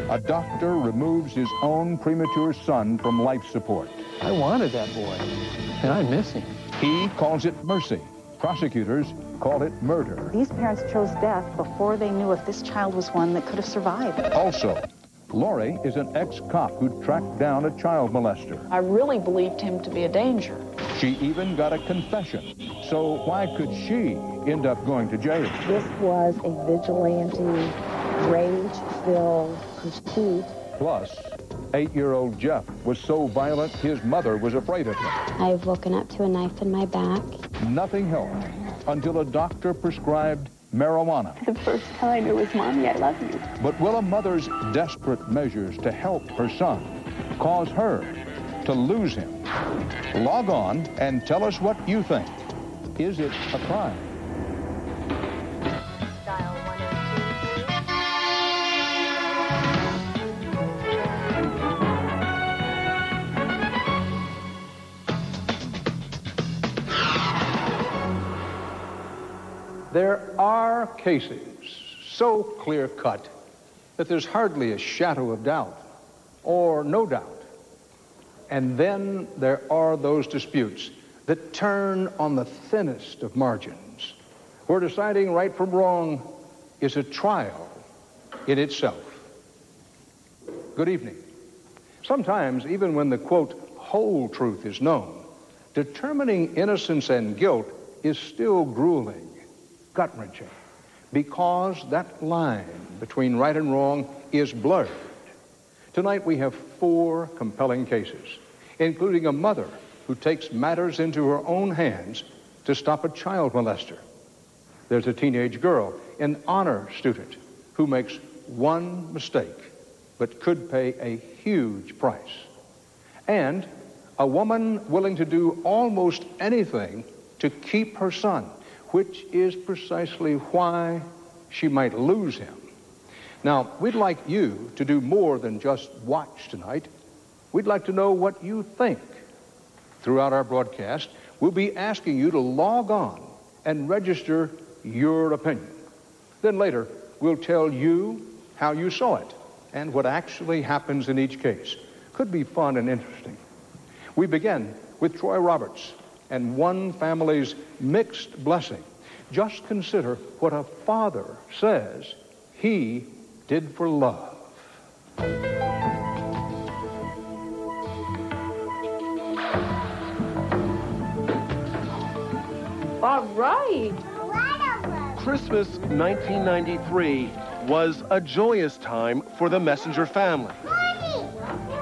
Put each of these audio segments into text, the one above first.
A doctor removes his own premature son from life support. I wanted that boy, and I miss him. He calls it mercy. Prosecutors call it murder. These parents chose death before they knew if this child was one that could have survived. Also, Lori is an ex-cop who tracked down a child molester. I really believed him to be a danger. She even got a confession. So why could she end up going to jail? This was a vigilante, rage-filled pursuit. Plus, 8-year-old Jeff was so violent his mother was afraid of him. I've woken up to a knife in my back. Nothing helped until a doctor prescribed marijuana. The first time it was, Mommy, I love you. But will a mother's desperate measures to help her son cause her to lose him? Log on and tell us what you think. Is it a crime? There are cases so clear-cut that there's hardly a shadow of doubt, or no doubt. And then there are those disputes that turn on the thinnest of margins, where deciding right from wrong is a trial in itself. Good evening. Sometimes, even when the, quote, whole truth is known, determining innocence and guilt is still grueling, gut-wrenching, because that line between right and wrong is blurred. Tonight we have 4 compelling cases, including a mother who takes matters into her own hands to stop a child molester. There's a teenage girl, an honor student, who makes one mistake but could pay a huge price. And a woman willing to do almost anything to keep her son, which is precisely why she might lose him. Now, we'd like you to do more than just watch tonight. We'd like to know what you think. Throughout our broadcast, we'll be asking you to log on and register your opinion. Then later, we'll tell you how you saw it and what actually happens in each case. Could be fun and interesting. We begin with Troy Roberts and one family's mixed blessing. Just consider what a father says he did for love. All right. Christmas 1993 was a joyous time for the Messenger family.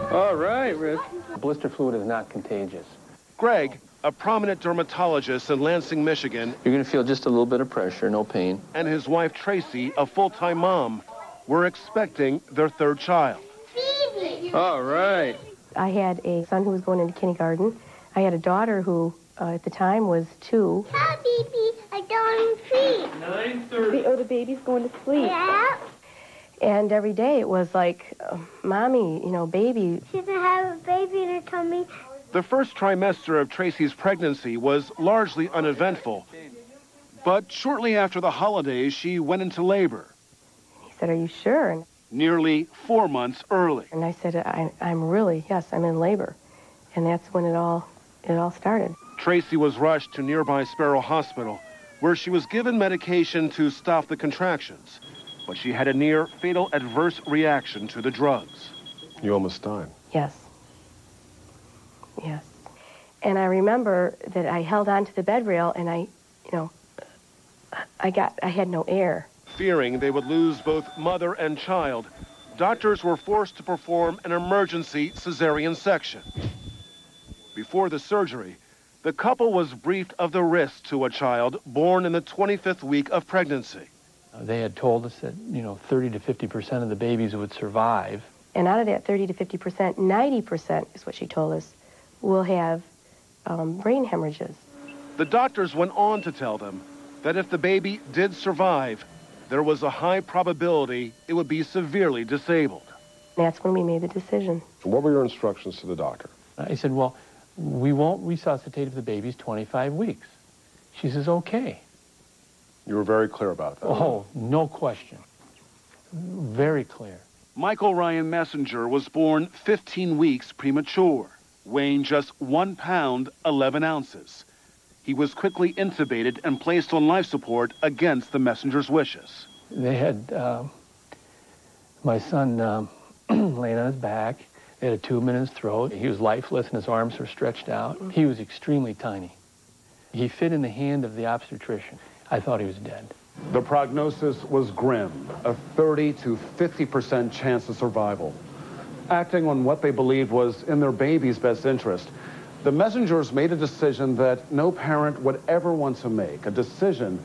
All right, Rick. Blister fluid is not contagious. Greg, a prominent dermatologist in Lansing, Michigan. You're going to feel just a little bit of pressure, no pain. And his wife, Tracy, a full-time mom, were expecting their 3rd child. All right. I had a son who was going into kindergarten. I had a daughter who, at the time, was 2. Hi, baby. I don't sleep. 9:30. Oh, the baby's going to sleep. Yeah. And every day it was like, Mommy, you know, baby. She's going to have a baby in her tummy. The first trimester of Tracy's pregnancy was largely uneventful. But shortly after the holidays, she went into labor. He said, are you sure? And Nearly 4 months early. I said, I'm really, yes, I'm in labor. And that's when it all started. Tracy was rushed to nearby Sparrow Hospital, where she was given medication to stop the contractions. But she had a near-fatal adverse reaction to the drugs. You almost died. Yes. Yes. And I remember that I held on to the bed rail and I had no air. Fearing they would lose both mother and child, doctors were forced to perform an emergency cesarean section. Before the surgery, the couple was briefed of the risk to a child born in the 25th week of pregnancy. They had told us that, 30 to 50% of the babies would survive. And out of that 30 to 50%, 90% is what she told us, will have brain hemorrhages. The doctors went on to tell them that if the baby did survive, there was a high probability it would be severely disabled. That's when we made the decision. What were your instructions to the doctor? I said, well, we won't resuscitate if the baby's 25 weeks. She says, okay. You were very clear about that. Oh, no question. Very clear. Michael Ryan Messenger was born 15 weeks premature, weighing just 1 pound, 11 ounces. He was quickly intubated and placed on life support against the messenger's wishes. They had my son laying on his back. They had a tube in his throat. He was lifeless and his arms were stretched out. He was extremely tiny. He fit in the hand of the obstetrician. I thought he was dead. The prognosis was grim, a 30 to 50% chance of survival. Acting on what they believed was in their baby's best interest, the messengers made a decision that no parent would ever want to make, a decision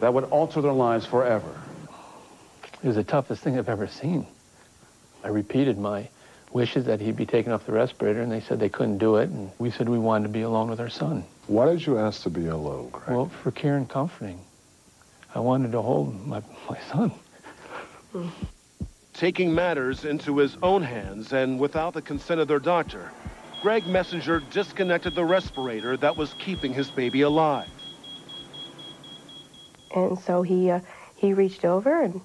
that would alter their lives forever. It was the toughest thing I've ever seen. I repeated my wishes that he'd be taken off the respirator, and they said they couldn't do it, and we said we wanted to be alone with our son. Why did you ask to be alone, Greg? Well, for care and comforting. I wanted to hold my son. Taking matters into his own hands and without the consent of their doctor, Greg Messenger disconnected the respirator that was keeping his baby alive. And so he reached over and,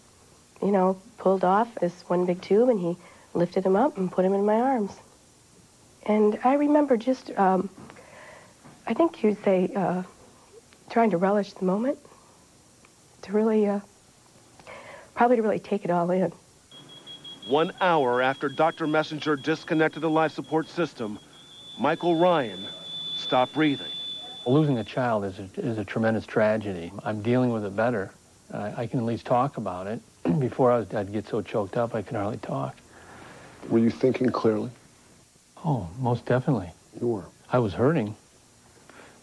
pulled off this one big tube, and he lifted him up and put him in my arms. And I remember just, I think you'd say, trying to relish the moment, to really, probably to really take it all in. 1 hour after Dr. Messenger disconnected the life support system, Michael Ryan stopped breathing. Losing a child is a tremendous tragedy. I'm dealing with it better. I can at least talk about it. Before I'd get so choked up I could hardly talk. Were you thinking clearly? Oh, most definitely. You were. I was hurting,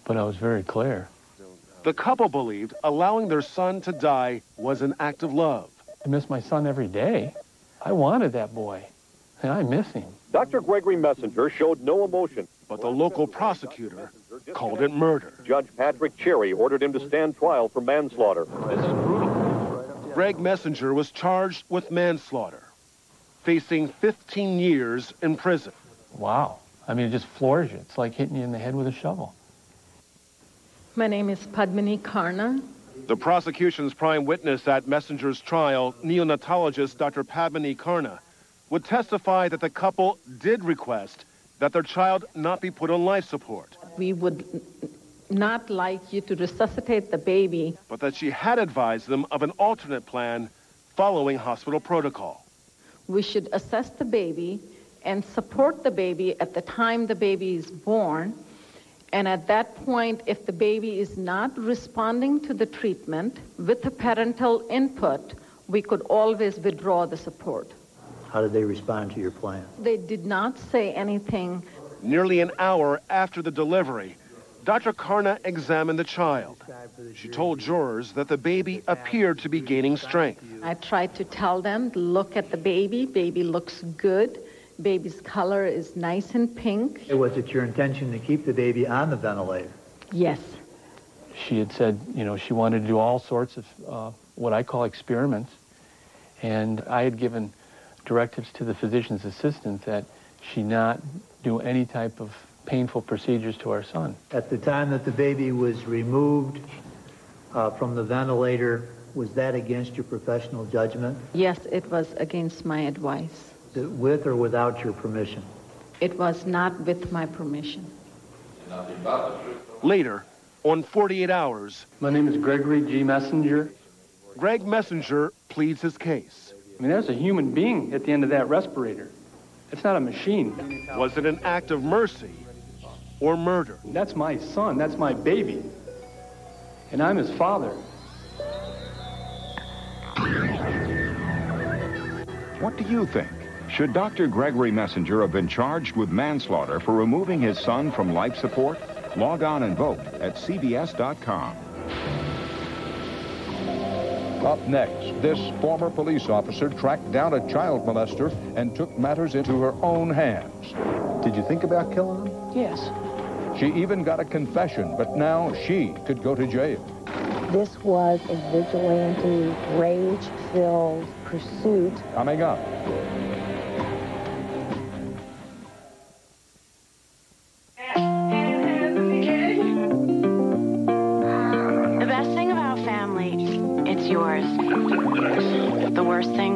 but I was very clear. The couple believed allowing their son to die was an act of love. I miss my son every day. I wanted that boy, and I miss him. Dr. Gregory Messenger showed no emotion. But the local prosecutor called it murder. Judge Patrick Cherry ordered him to stand trial for manslaughter. This is brutal. Greg Messenger was charged with manslaughter, facing 15 years in prison. Wow. I mean, it just floors you. It's like hitting you in the head with a shovel. My name is Padmini Karna. The prosecution's prime witness at Messenger's trial, neonatologist Dr. Padmini Karna, would testify that the couple did request that their child not be put on life support. We would not like you to resuscitate the baby. But that she had advised them of an alternate plan following hospital protocol. We should assess the baby and support the baby at the time the baby is born. And at that point, if the baby is not responding to the treatment with the parental input, we could always withdraw the support. How did they respond to your plan? They did not say anything. Nearly an hour after the delivery, Dr. Karna examined the child. She told jurors that the baby appeared to be gaining strength. I tried to tell them, look at the baby. Baby looks good. Baby's color is nice and pink. Was it your intention to keep the baby on the ventilator? Yes. She had said, she wanted to do all sorts of what I call experiments. And I had given directives to the physician's assistant that she not do any type of painful procedures to our son. At the time that the baby was removed from the ventilator, was that against your professional judgment? Yes, it was against my advice. With or without your permission? It was not with my permission. Later, on 48 Hours... My name is Gregory G. Messenger. Greg Messenger pleads his case. I mean, there's a human being at the end of that respirator. It's not a machine. Was it an act of mercy or murder? That's my son. That's my baby. And I'm his father. What do you think? Should Dr. Gregory Messenger have been charged with manslaughter for removing his son from life support? Log on and vote at CBS.com. Up next, this former police officer tracked down a child molester and took matters into her own hands. Did you think about killing him? Yes. She even got a confession, but now she could go to jail. This was a vigilante, rage-filled pursuit. Coming up. The best thing about family, it's yours. The worst thing,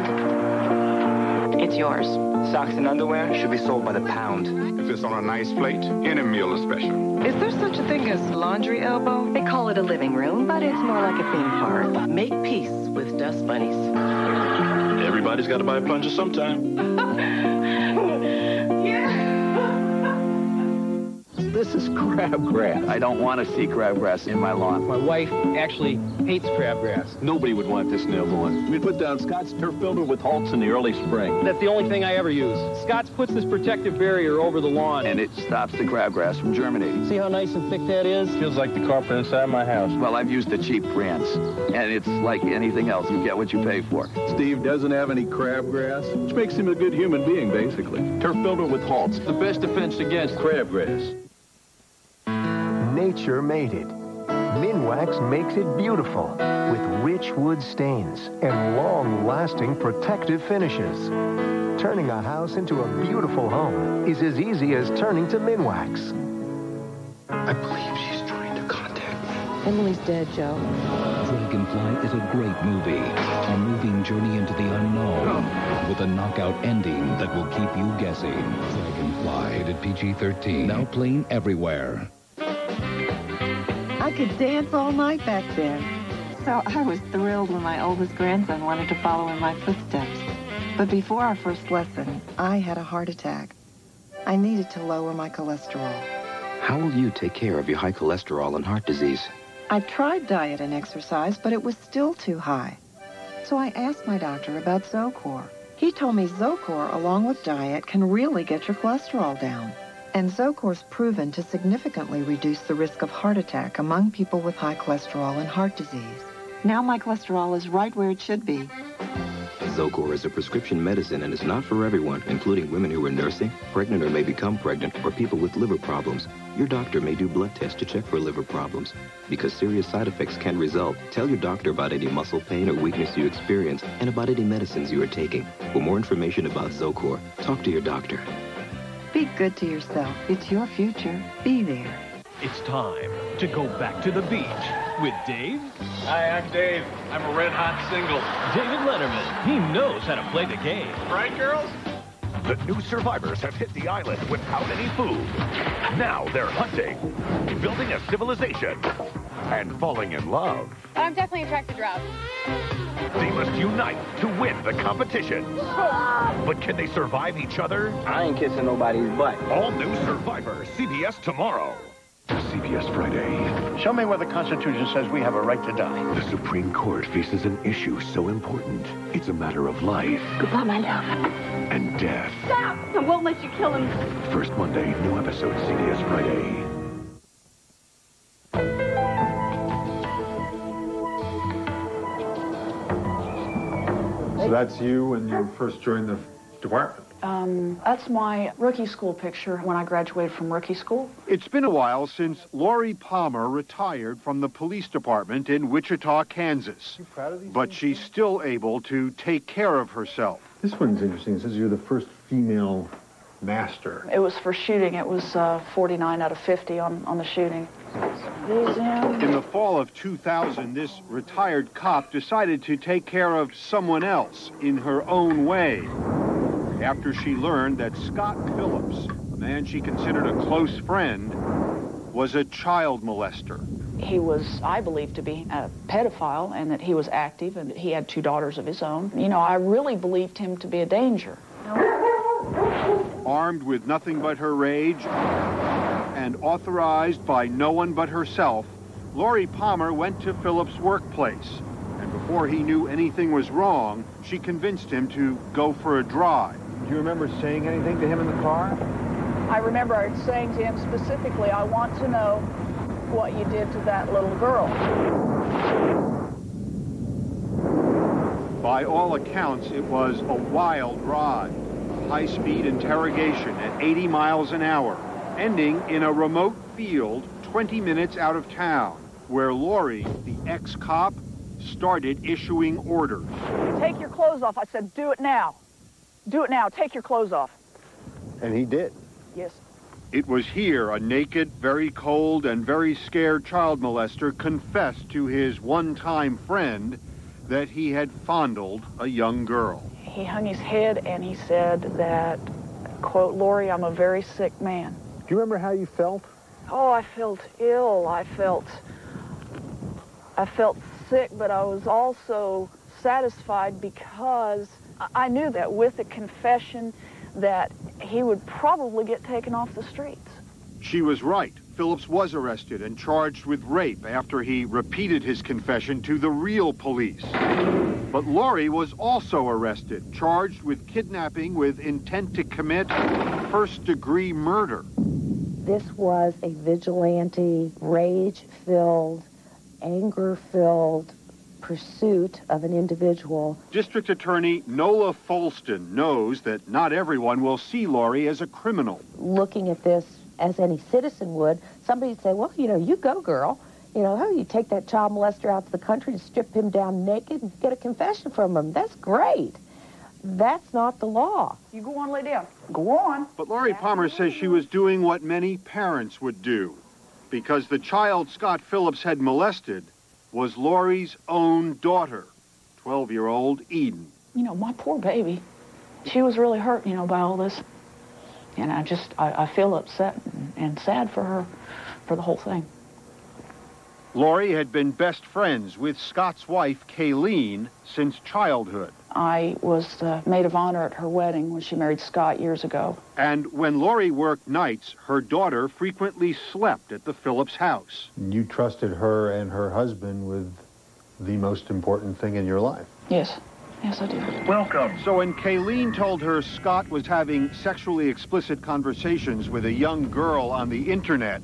it's yours. Socks and underwear should be sold by the pound. If it's on a nice plate, any meal is special. Is there such a thing as laundry elbow? They call it a living room, but it's more like a theme park. Make peace with dust bunnies. Everybody's got to buy a plunger sometime. This is crabgrass. I don't want to see crabgrass in my lawn. My wife actually hates crabgrass. Nobody would want this in their lawn. We put down Scott's turf builder with Holtz in the early spring. That's the only thing I ever use. Scott's puts this protective barrier over the lawn. And it stops the crabgrass from germinating. See how nice and thick that is? Feels like the carpet inside my house. Well, I've used the cheap brands, and it's like anything else. You get what you pay for. Steve doesn't have any crabgrass, which makes him a good human being, basically. Turf builder with Holtz, the best defense against crabgrass. Nature made it. Minwax makes it beautiful with rich wood stains and long-lasting protective finishes. Turning a house into a beautiful home is as easy as turning to Minwax. I believe she's trying to contact me. Emily's dead, Joe. Dragonfly is a great movie. A moving journey into the unknown with a knockout ending that will keep you guessing. Dragonfly, rated PG-13. Now playing everywhere. I could dance all night back then. So I was thrilled when my oldest grandson wanted to follow in my footsteps. But before our first lesson, I had a heart attack. I needed to lower my cholesterol. How will you take care of your high cholesterol and heart disease? I tried diet and exercise, but it was still too high. So I asked my doctor about Zocor. He told me Zocor, along with diet, can really get your cholesterol down. And Zocor's proven to significantly reduce the risk of heart attack among people with high cholesterol and heart disease. Now my cholesterol is right where it should be. Zocor is a prescription medicine and is not for everyone, including women who are nursing, pregnant or may become pregnant, or people with liver problems. Your doctor may do blood tests to check for liver problems. Because serious side effects can result, tell your doctor about any muscle pain or weakness you experience and about any medicines you are taking. For more information about Zocor, talk to your doctor. Be good to yourself. It's your future. Be there. It's time to go back to the beach with Dave. Hi, I'm Dave. I'm a red-hot single. David Letterman. He knows how to play the game. Right, girls? The new survivors have hit the island without any food. Now they're hunting, building a civilization, and falling in love. I'm definitely attracted to drought. They must unite to win the competition. But can they survive each other? I ain't kissing nobody's butt. All new Survivor, CBS tomorrow. CBS Friday. Show me where the Constitution says we have a right to die. The Supreme Court faces an issue so important. It's a matter of life. Goodbye, my love. And death. Stop! I won't let you kill him. First Monday, new episode, CBS Friday. So that's you when you first joined the department? That's my rookie school picture when I graduated from rookie school. It's been a while since Lori Palmer retired from the police department in Wichita, Kansas. But she's still able to take care of herself. This one's interesting. It says you're the first female master. It was for shooting. It was 49 out of 50 on the shooting. In the fall of 2000, this retired cop decided to take care of someone else in her own way. After she learned that Scott Phillips, a man she considered a close friend, was a child molester. He was, I believe, to be a pedophile and that he was active and that he had 2 daughters of his own. You know, I really believed him to be a danger. Armed with nothing but her rage and authorized by no one but herself, Lori Palmer went to Phillips' workplace. And before he knew anything was wrong, she convinced him to go for a drive. Do you remember saying anything to him in the car? I remember saying to him specifically, I want to know what you did to that little girl. By all accounts, it was a wild ride, high-speed interrogation at 80 miles an hour, ending in a remote field 20 minutes out of town, where Lori, the ex-cop, started issuing orders. Take your clothes off. I said, do it now. Do it now. Take your clothes off. And he did. Yes. It was here a naked, very cold, and very scared child molester confessed to his one-time friend that he had fondled a young girl. he hung his head and he said that, quote, "Lori, I'm a very sick man." Do you remember how you felt? Oh, I felt ill. I felt sick, but I was also satisfied because I knew that with a confession that he would probably get taken off the streets. She was right. Phillips was arrested and charged with rape after he repeated his confession to the real police. But Lori was also arrested, charged with kidnapping with intent to commit first-degree murder. This was a vigilante, rage-filled, anger-filled pursuit of an individual. District Attorney Nola Folston knows that not everyone will see Lori as a criminal. Looking at this as any citizen would, somebody'd say, well, you know, you go, girl. You know, you take that child molester out to the country and strip him down naked and get a confession from him. That's great. That's not the law. You go on, lay down. Go on. But Lori Palmer says she was doing what many parents would do, because the child Scott Phillips had molested was Lori's own daughter, 12-year-old Eden. You know, my poor baby, she was really hurt, you know, by all this. And I feel upset and sad for her, for the whole thing. Lori had been best friends with Scott's wife, Kayleen, since childhood. I was the maid of honor at her wedding when she married Scott years ago. And when Lori worked nights, her daughter frequently slept at the Phillips house. You trusted her and her husband with the most important thing in your life. Yes. Yes, I did. Welcome. So when Kayleen told her Scott was having sexually explicit conversations with a young girl on the internet,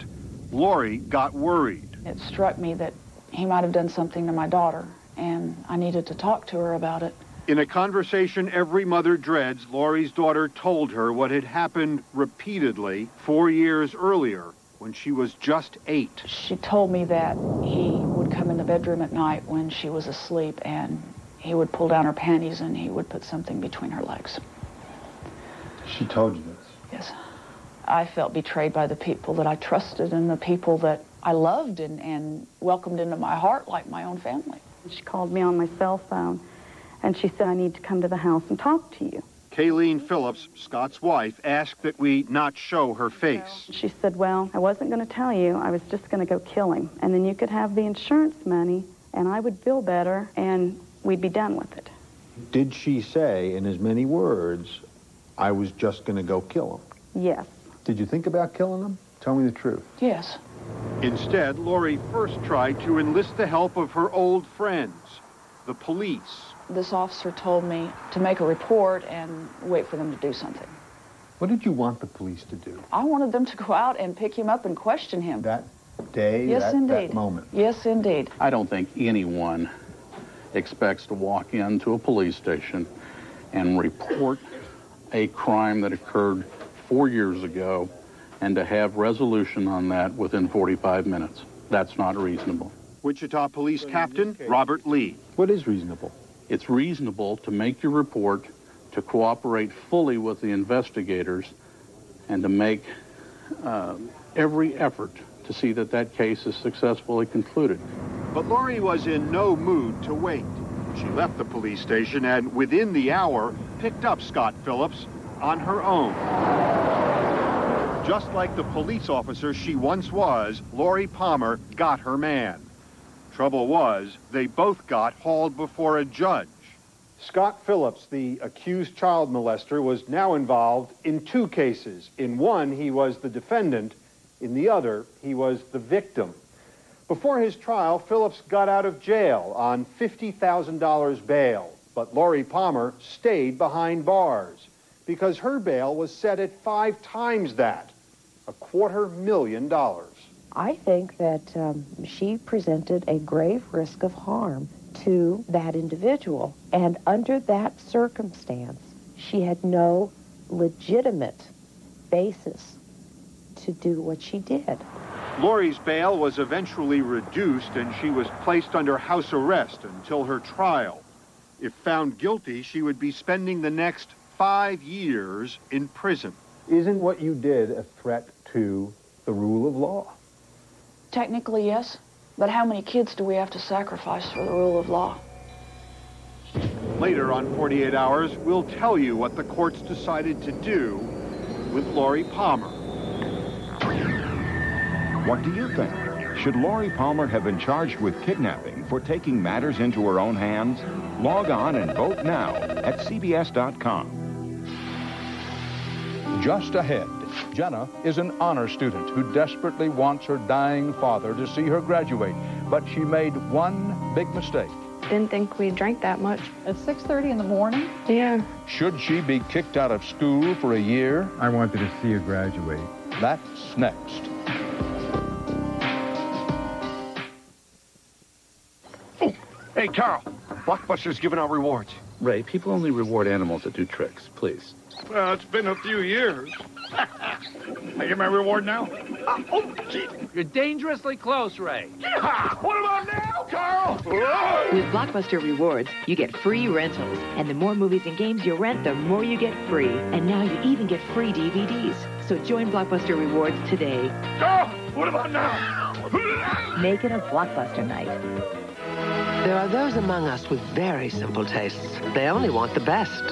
Lori got worried. It struck me that he might have done something to my daughter, and I needed to talk to her about it. In a conversation every mother dreads, Lori's daughter told her what had happened repeatedly 4 years earlier when she was just 8. She told me that he would come in the bedroom at night when she was asleep, and he would pull down her panties and he would put something between her legs. She told you this? Yes. I felt betrayed by the people that I trusted and the people that I loved and welcomed into my heart like my own family. She called me on my cell phone, and she said, I need to come to the house and talk to you. Kayleen Phillips, Scott's wife, asked that we not show her face. She said, well, I wasn't going to tell you. I was just going to go kill him. And then you could have the insurance money, and I would feel better, and we'd be done with it. Did she say, in as many words, I was just going to go kill him? Yes. Did you think about killing him? Tell me the truth. Yes. Instead, Lori first tried to enlist the help of her old friends, the police. This officer told me to make a report and wait for them to do something. What did you want the police to do? I wanted them to go out and pick him up and question him. That day, yes, indeed. That moment? Yes, indeed. I don't think anyone expects to walk into a police station and report a crime that occurred 4 years ago and to have resolution on that within 45 minutes. That's not reasonable. Wichita Police Captain Robert Lee. What is reasonable? It's reasonable to make your report, to cooperate fully with the investigators, and to make every effort to see that that case is successfully concluded. But Lori was in no mood to wait. She left the police station and within the hour picked up Scott Phillips on her own. Just like the police officer she once was, Lori Palmer got her man. Trouble was, they both got hauled before a judge. Scott Phillips, the accused child molester, was now involved in 2 cases. In one, he was the defendant. In the other, he was the victim. Before his trial, Phillips got out of jail on $50,000 bail, but Lori Palmer stayed behind bars because her bail was set at 5 times that, $250,000. I think that she presented a grave risk of harm to that individual. And under that circumstance, she had no legitimate basis to do what she did. Lori's bail was eventually reduced and she was placed under house arrest until her trial. If found guilty, she would be spending the next 5 years in prison. Isn't what you did a threat to the rule of law? Technically, yes. But how many kids do we have to sacrifice for the rule of law? Later on 48 Hours, we'll tell you what the courts decided to do with Lori Palmer. What do you think? Should Lori Palmer have been charged with kidnapping for taking matters into her own hands? Log on and vote now at CBS.com. Just ahead, Jenna is an honor student who desperately wants her dying father to see her graduate, but she made one big mistake. Didn't think we drank that much. At 6:30 in the morning? Yeah. Should she be kicked out of school for a year? I wanted to see her graduate. That's next. Hey, Carl, Blockbuster's giving out rewards. Ray, people only reward animals that do tricks, please. Well, it's been a few years. I get my reward now? Oh, gee. You're dangerously close, Ray. Yeah! What about now, Carl? With Blockbuster Rewards, you get free rentals. And the more movies and games you rent, the more you get free. And now you even get free DVDs. So join Blockbuster Rewards today. Carl, what about now? Make it a Blockbuster night. There are those among us with very simple tastes. They only want the best.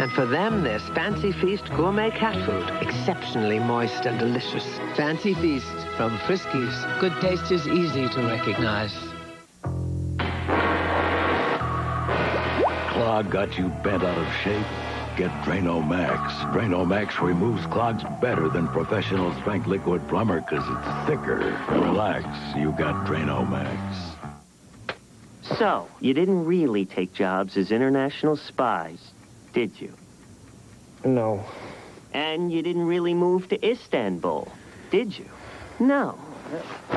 And for them, there's Fancy Feast gourmet cat food. Exceptionally moist and delicious. Fancy Feast from Friskies. Good taste is easy to recognize. Clog got you bent out of shape? Get Drano Max. Drano Max removes clogs better than professional strength liquid plumber because it's thicker. Relax, you got Drano Max. So, you didn't really take jobs as international spies, did you? No. And you didn't really move to Istanbul, did you? No.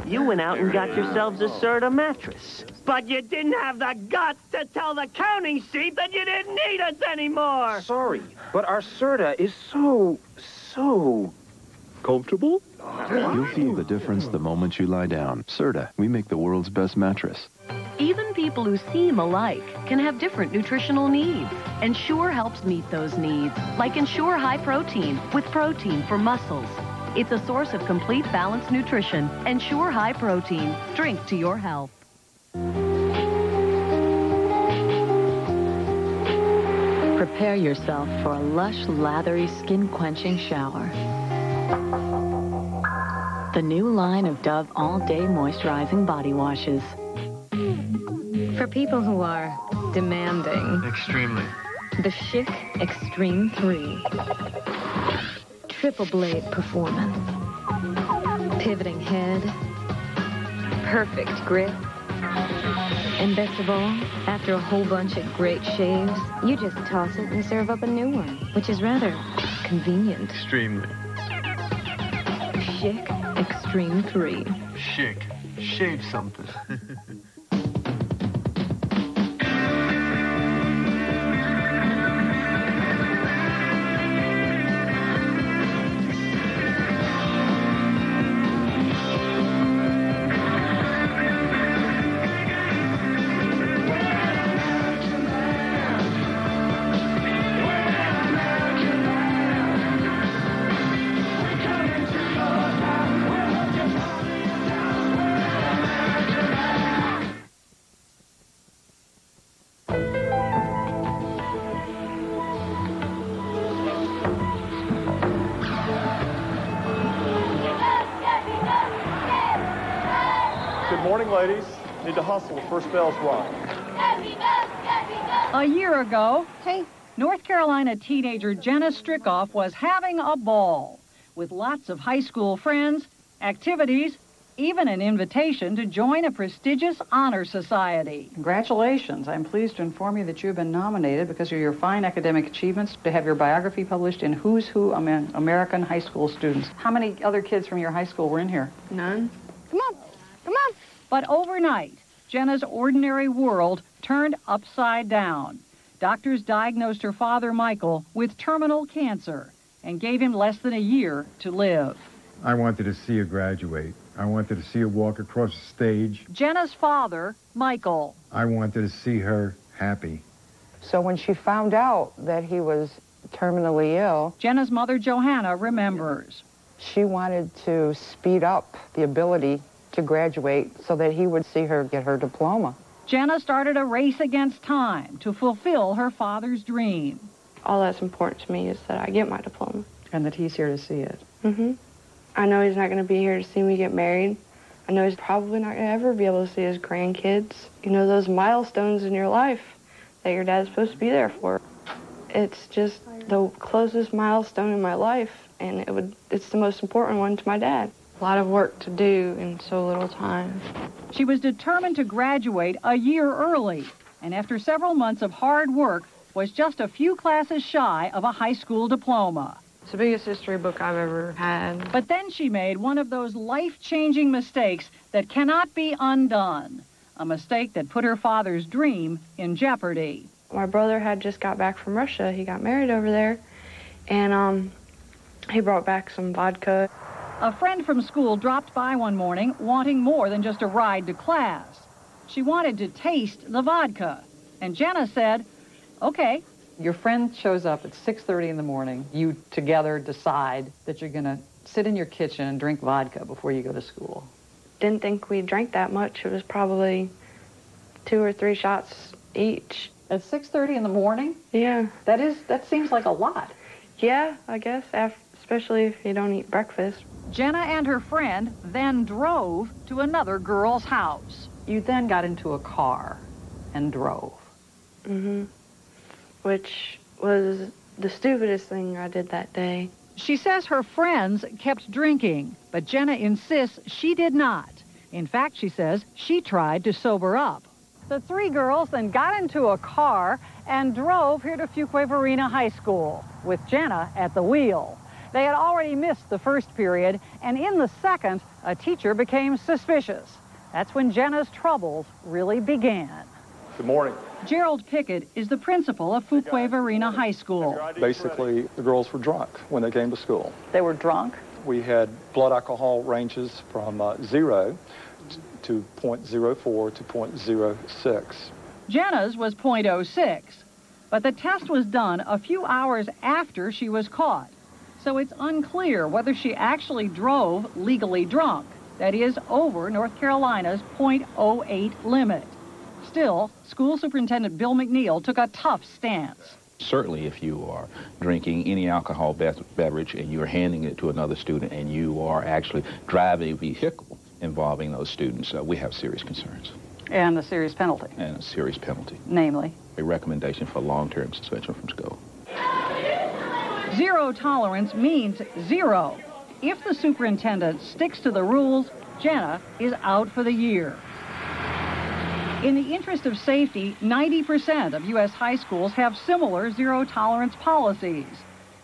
You went out and got yourselves a Serta mattress. But you didn't have the guts to tell the counting seat that you didn't need us anymore. Sorry, but our Serta is so comfortable. You'll feel the difference the moment you lie down. Serta, we make the world's best mattress. Even people who seem alike can have different nutritional needs. Ensure helps meet those needs, like Ensure High Protein, with protein for muscles. It's a source of complete balanced nutrition. Ensure High Protein. Drink to your health. Prepare yourself for a lush, lathery, skin-quenching shower. The new line of Dove All-Day Moisturizing Body Washes. For people who are demanding. Extremely. The Schick Extreme 3. Triple blade performance. Pivoting head. Perfect grip. And best of all, after a whole bunch of great shaves, you just toss it and serve up a new one, which is rather convenient. Extremely. Schick Extreme 3. Schick. Shave something. Ladies, need to hustle. First bell's rung. A year ago, North Carolina teenager Jenna Strickoff was having a ball with lots of high school friends, activities, even an invitation to join a prestigious honor society. Congratulations. I'm pleased to inform you that you've been nominated because of your fine academic achievements to have your biography published in Who's Who Among American High School Students. How many other kids from your high school were in here? None. Come on. Come on. But overnight, Jenna's ordinary world turned upside down. Doctors diagnosed her father, Michael, with terminal cancer and gave him less than a year to live. I wanted to see her graduate. I wanted to see her walk across the stage. Jenna's father, Michael. I wanted to see her happy. So when she found out that he was terminally ill, Jenna's mother, Johanna, remembers. She wanted to speed up the ability to graduate so that he would see her get her diploma. Jenna started a race against time to fulfill her father's dream. All that's important to me is that I get my diploma. And that he's here to see it. Mm-hmm. I know he's not going to be here to see me get married. I know he's probably not going to ever be able to see his grandkids. You know, those milestones in your life that your dad's supposed to be there for. It's just the closest milestone in my life, and it's the most important one to my dad. A lot of work to do in so little time. She was determined to graduate a year early, and after several months of hard work, was just a few classes shy of a high school diploma. It's the biggest history book I've ever had. But then she made one of those life-changing mistakes that cannot be undone. A mistake that put her father's dream in jeopardy. My brother had just got back from Russia. He got married over there, and he brought back some vodka. A friend from school dropped by one morning wanting more than just a ride to class. She wanted to taste the vodka, and Jenna said, okay. Your friend shows up at 6:30 in the morning. You together decide that you're going to sit in your kitchen and drink vodka before you go to school. Didn't think we drank that much. It was probably 2 or 3 shots each. At 6:30 in the morning? Yeah. That seems like a lot. Yeah, I guess, especially if you don't eat breakfast. Jenna and her friend then drove to another girl's house. You then got into a car and drove. Mm-hmm. Which was the stupidest thing I did that day. She says her friends kept drinking, but Jenna insists she did not. In fact, she says she tried to sober up. The 3 girls then got into a car and drove here to Fuquay-Varina High School, with Jenna at the wheel. They had already missed the first period, and in the second, a teacher became suspicious. That's when Jenna's troubles really began. Good morning. Gerald Pickett is the principal of Fuquay-Varina High School. Basically, the girls were drunk when they came to school. They were drunk? We had blood alcohol ranges from 0 to 0.04 to 0.06. Jenna's was 0.06, but the test was done a few hours after she was caught. So it's unclear whether she actually drove legally drunk, that is, over North Carolina's 0.08 limit. Still, School Superintendent Bill McNeil took a tough stance. Certainly, if you are drinking any alcohol beverage and you're handing it to another student and you are actually driving a vehicle involving those students, we have serious concerns. And a serious penalty. And a serious penalty. Namely? A recommendation for long-term suspension from school. Zero tolerance means zero. If the superintendent sticks to the rules, Jenna is out for the year. In the interest of safety, 90% of U.S. high schools have similar zero-tolerance policies.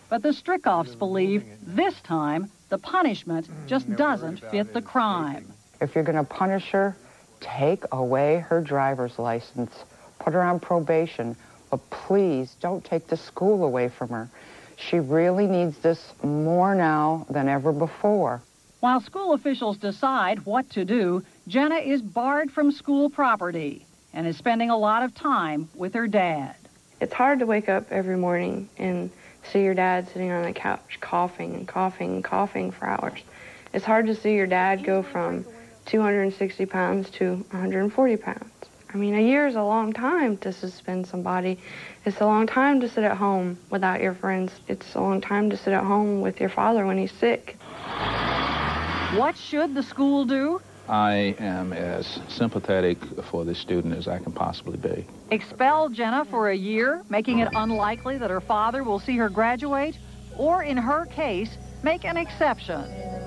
But the Strickoffs believe this time the punishment just doesn't fit the crime. If you're going to punish her, take away her driver's license. Put her on probation. But please don't take the school away from her. She really needs this more now than ever before. While school officials decide what to do, Jenna is barred from school property and is spending a lot of time with her dad. It's hard to wake up every morning and see your dad sitting on the couch coughing and coughing and coughing for hours. It's hard to see your dad go from 260 pounds to 140 pounds. I mean, a year is a long time to suspend somebody. It's a long time to sit at home without your friends. It's a long time to sit at home with your father when he's sick. What should the school do? I am as sympathetic for this student as I can possibly be. Expel Jenna for a year, making it unlikely that her father will see her graduate? Or, in her case, make an exception?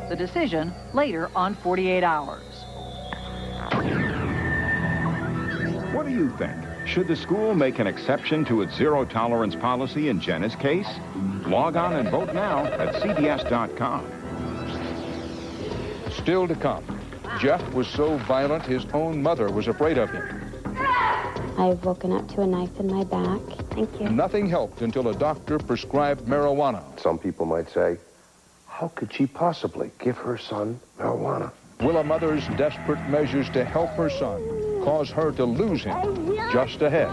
The decision later on 48 Hours. What do you think? Should the school make an exception to its zero-tolerance policy in Jenna's case? Log on and vote now at CBS.com. Still to come, Jeff was so violent his own mother was afraid of him. I've woken up to a knife in my back. Thank you. Nothing helped until a doctor prescribed marijuana. Some people might say, how could she possibly give her son marijuana? Will a mother's desperate measures to help her son cause her to lose him? Just ahead.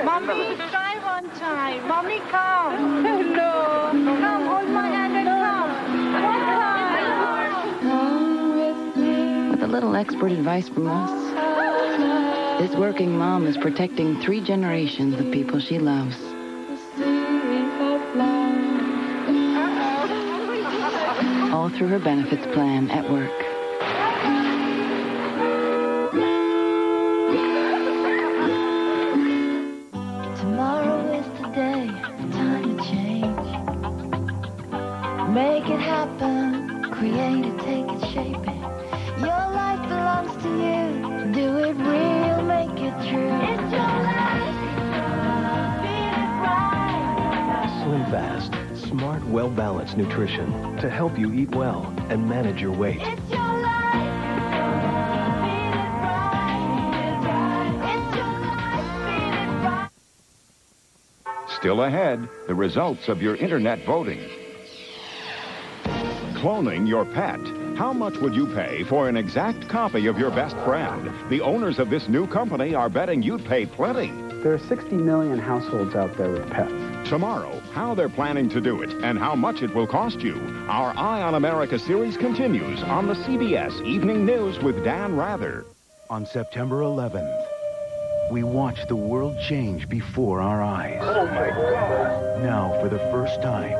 Mommy, drive on time. Mommy, come. No. Come, hold my hand and come. One time. little expert advice from us. This working mom is protecting 3 generations of people she loves. All through her benefits plan at work. Tomorrow is today, time to change. Make it happen, create it, take it, shape it. Your life belongs to you. Do it real, make it true. It's your life. Feel it right. Slim Fast. Smart, well-balanced nutrition to help you eat well and manage your weight. It's your life. Feel it right. It's your life. Feel it right. Still ahead, the results of your internet voting. Cloning your pet. How much would you pay for an exact copy of your best friend? The owners of this new company are betting you'd pay plenty. There are 60 million households out there with pets. Tomorrow, how they're planning to do it and how much it will cost you. Our Eye on America series continues on the CBS Evening News with Dan Rather. On September 11th, we watch the world change before our eyes. Oh, my God. Now, for the first time,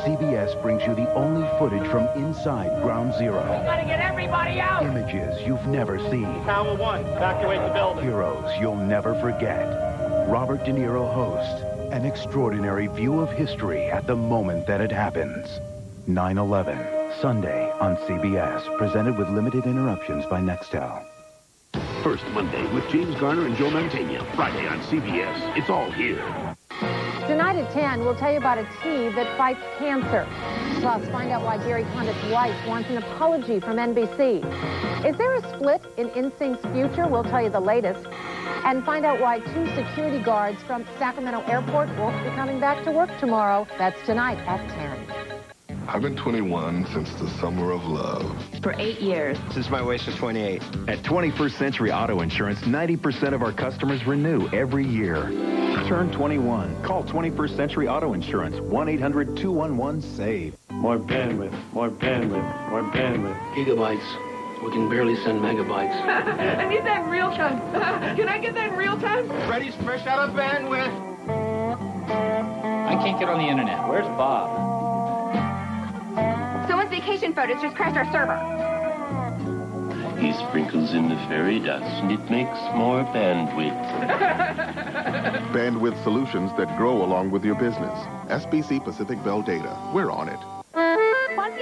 CBS brings you the only footage from inside Ground Zero. We gotta get everybody out! Images you've never seen. Tower 1, evacuate the building. Heroes you'll never forget. Robert De Niro hosts an extraordinary view of history at the moment that it happens. 9/11, Sunday on CBS, presented with limited interruptions by Nextel. First Monday with James Garner and Joe Mantegna. Friday on CBS. It's all here. Tonight at 10, we'll tell you about a tea that fights cancer. Plus, find out why Gary Condit's wife wants an apology from NBC. Is there a split in NSYNC's future? We'll tell you the latest. And find out why 2 security guards from Sacramento Airport won't be coming back to work tomorrow. That's tonight at 10. I've been 21 since the summer of love. For 8 years. Since my waist was 28. At 21st Century Auto Insurance, 90% of our customers renew every year. Turn 21. Call 21st Century Auto Insurance. 1-800-211-SAVE. More bandwidth, more bandwidth, more bandwidth. Gigabytes. We can barely send megabytes. I need that in real time. Can I get that in real time? Freddy's fresh out of bandwidth. I can't get on the internet. Where's Bob? Someone's vacation photos just crashed our server. He sprinkles in the fairy dust, and it makes more bandwidth. Bandwidth solutions that grow along with your business. SBC Pacific Bell Data. We're on it.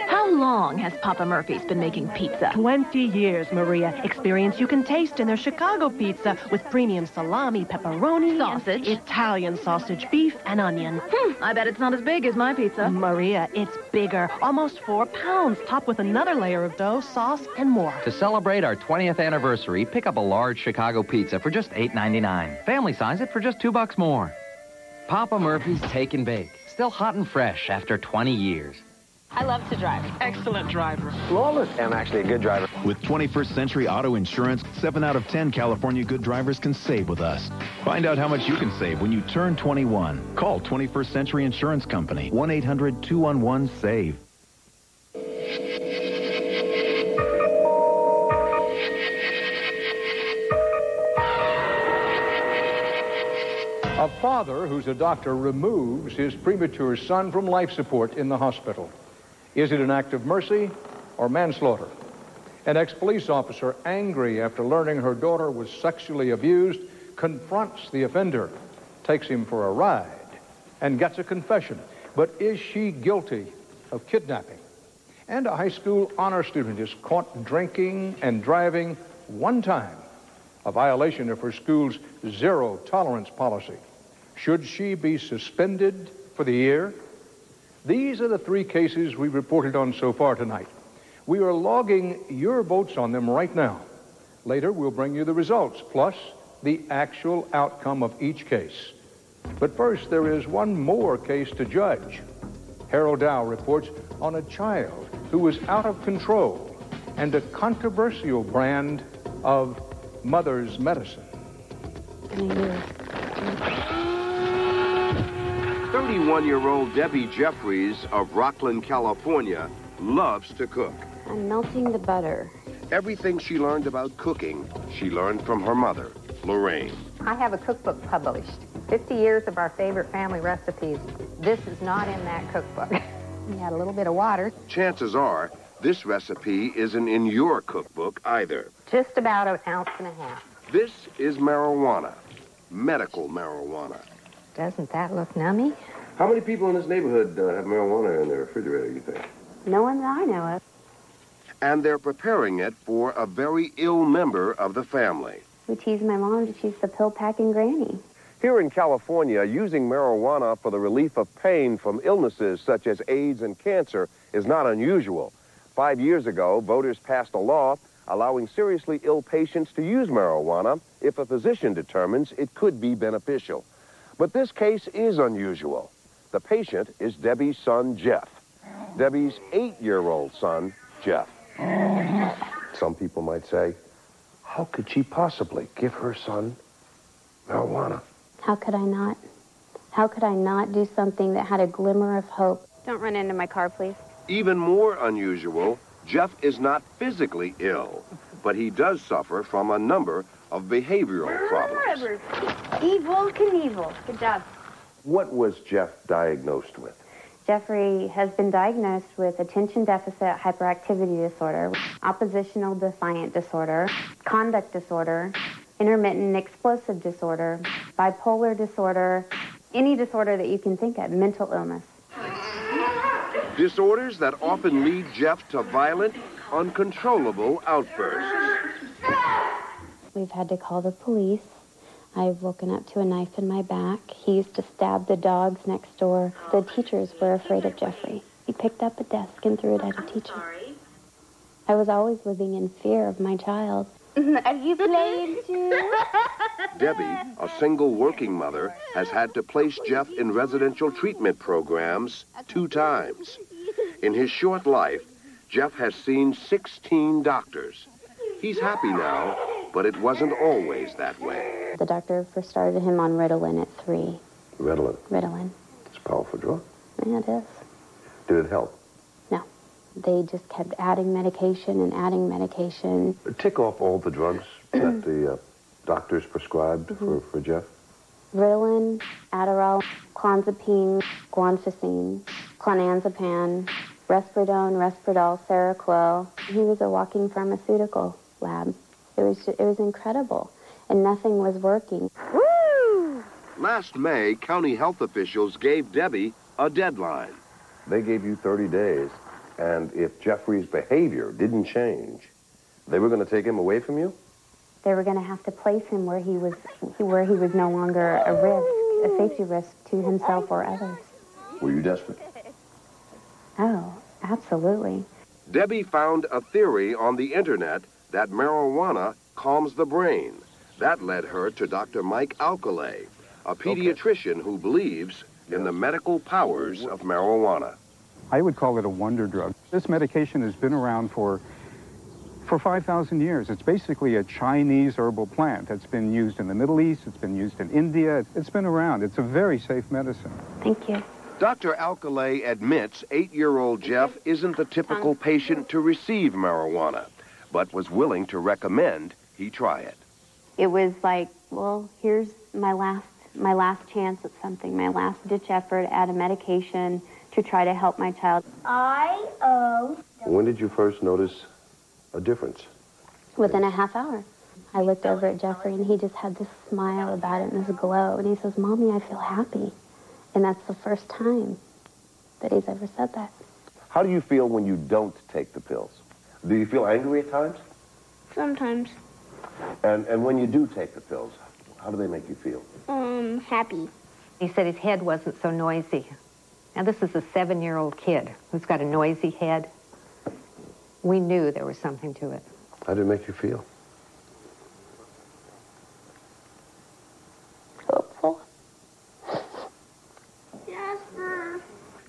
How long has Papa Murphy's been making pizza? 20 years, Maria. Experience you can taste in their Chicago pizza with premium salami, pepperoni, Sausage. Italian sausage, beef, and onion. I bet it's not as big as my pizza. Maria, it's bigger. Almost 4 pounds, topped with another layer of dough, sauce, and more. To celebrate our 20th anniversary, pick up a large Chicago pizza for just $8.99. Family size it for just $2 more. Papa Murphy's Take and Bake. Still hot and fresh after 20 years. I love to drive. Excellent driver. Flawless. I'm actually a good driver. With 21st Century Auto Insurance, 7 out of 10 California good drivers can save with us. Find out how much you can save when you turn 21. Call 21st Century Insurance Company. 1-800-211-SAVE. A father who's a doctor removes his premature son from life support in the hospital. Is it an act of mercy or manslaughter? An ex-police officer, angry after learning her daughter was sexually abused, confronts the offender, takes him for a ride, and gets a confession. But is she guilty of kidnapping? And a high school honor student is caught drinking and driving one time, a violation of her school's zero-tolerance policy. Should she be suspended for the year? These are the 3 cases we reported on so far tonight. We are logging your votes on them right now. Later, we'll bring you the results, plus the actual outcome of each case. But first, there is one more case to judge. Harold Dow reports on a child who was out of control and a controversial brand of mother's medicine. 31-year-old Debbie Jeffries of Rockland, California, loves to cook. I'm melting the butter. Everything she learned about cooking, she learned from her mother, Lorraine. I have a cookbook published. 50 years of our favorite family recipes. This is not in that cookbook. We had a little bit of water. Chances are, this recipe isn't in your cookbook either. Just about an ounce and a half. This is marijuana, medical marijuana. Doesn't that look nummy? How many people in this neighborhood have marijuana in their refrigerator, you think? No one that I know of. And they're preparing it for a very ill member of the family. We tease my mom that she's the pill-packing granny. Here in California, using marijuana for the relief of pain from illnesses such as AIDS and cancer is not unusual. 5 years ago, voters passed a law allowing seriously ill patients to use marijuana if a physician determines it could be beneficial. But this case is unusual. The patient is Debbie's son, Jeff. Debbie's 8-year-old son, Jeff. Some people might say, how could she possibly give her son marijuana? How could I not? How could I not do something that had a glimmer of hope? Don't run into my car, please. Even more unusual, Jeff is not physically ill, but he does suffer from a number of behavioral problems. Evil Knievel. Good job. What was Jeff diagnosed with? Jeffrey has been diagnosed with attention deficit hyperactivity disorder, oppositional defiant disorder, conduct disorder, intermittent explosive disorder, bipolar disorder, any disorder that you can think of, mental illness. Disorders that often lead Jeff to violent, uncontrollable outbursts. We've had to call the police. I've woken up to a knife in my back. He used to stab the dogs next door. The teachers were afraid of Jeffrey. He picked up a desk and threw it at a teacher. I was always living in fear of my child. Are you playing too? Debbie, a single working mother, has had to place Jeff in residential treatment programs 2 times. In his short life, Jeff has seen 16 doctors. He's happy now, but it wasn't always that way. The doctor first started him on Ritalin at 3. Ritalin? Ritalin. It's a powerful drug. Yeah, it is. Did it help? No. They just kept adding medication and adding medication. Tick off all the drugs that the doctors prescribed for Jeff. Ritalin, Adderall, clonazepam, guanfacine, clonazepam, Risperidone, Risperdal, Seroquel. He was a walking pharmaceutical lab. It was incredible, and nothing was working. Woo! Last May, county health officials gave Debbie a deadline. They gave you 30 days, and if Jeffrey's behavior didn't change, they were going to take him away from you? They were going to have to place him where he was no longer a risk, a safety risk to himself or others. Were you desperate? Oh, absolutely. Debbie found a theory on the internet that marijuana calms the brain. That led her to Dr. Mike Alcalay, a pediatrician who believes in the medical powers of marijuana. I would call it a wonder drug. This medication has been around for 5,000 years. It's basically a Chinese herbal plant. It's been used in the Middle East. It's been used in India. It's been around. It's a very safe medicine. Thank you. Dr. Alcalay admits 8-year-old Jeff isn't the typical patient to receive marijuana, but was willing to recommend he try it. It was like, well, here's my last chance at something, my last-ditch effort at a medication to try to help my child. When did you first notice a difference? Within a half hour. I looked over at Jeffrey, and he just had this smile about it and this glow, and he says, Mommy, I feel happy. And that's the first time that he's ever said that. How do you feel when you don't take the pills? Do you feel angry at times? Sometimes. And when you do take the pills, how do they make you feel? Happy. He said his head wasn't so noisy. Now, this is a 7-year-old kid who's got a noisy head. We knew there was something to it. How did it make you feel? Hopeful.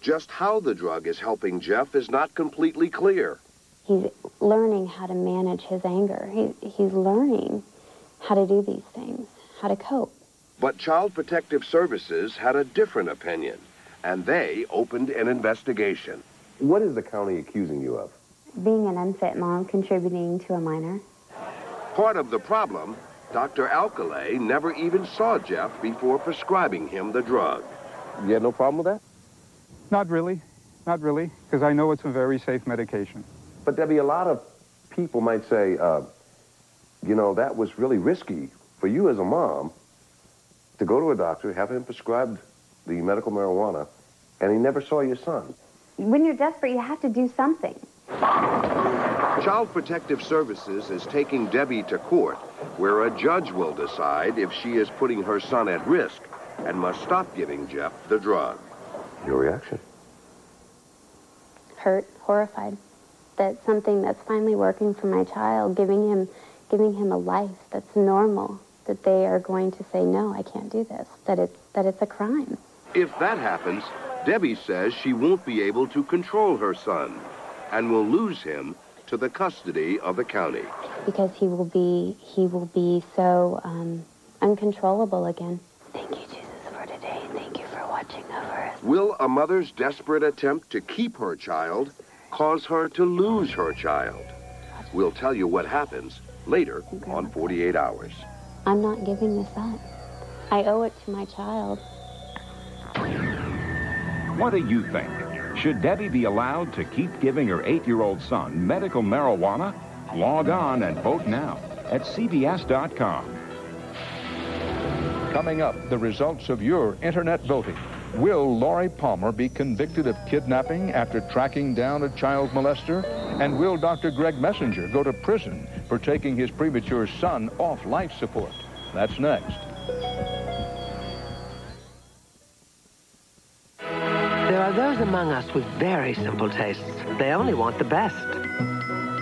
Just how the drug is helping Jeff is not completely clear. He's learning how to manage his anger. He's learning how to do these things, how to cope. But Child Protective Services had a different opinion, and they opened an investigation. What is the county accusing you of? Being an unfit mom contributing to a minor. Part of the problem, Dr. Alcalay never even saw Jeff before prescribing him the drug. You had no problem with that? Not really, because I know it's a very safe medication. But Debbie, a lot of people might say, you know, that was really risky for you as a mom to go to a doctor, have him prescribed the medical marijuana, and he never saw your son. When you're desperate, you have to do something. Child Protective Services is taking Debbie to court, where a judge will decide if she is putting her son at risk and must stop giving Jeff the drug. Your reaction? Hurt, horrified. That something that's finally working for my child, giving him a life that's normal, that they are going to say, no, I can't do this, that it's a crime. If that happens, Debbie says she won't be able to control her son and will lose him to the custody of the county. Because he will be so uncontrollable again. Thank you, Jesus, for today. Thank you for watching over us. Will a mother's desperate attempt to keep her child cause her to lose her child? We'll tell you what happens later on 48 Hours. I'm not giving this up. I owe it to my child. What do you think? Should Debbie be allowed to keep giving her 8-year-old son medical marijuana? Log on and vote now at CBS.com. Coming up, the results of your internet voting. Will Lori Palmer be convicted of kidnapping after tracking down a child molester? And will Dr. Greg Messenger go to prison for taking his premature son off life support? That's next. There are those among us with very simple tastes. They only want the best.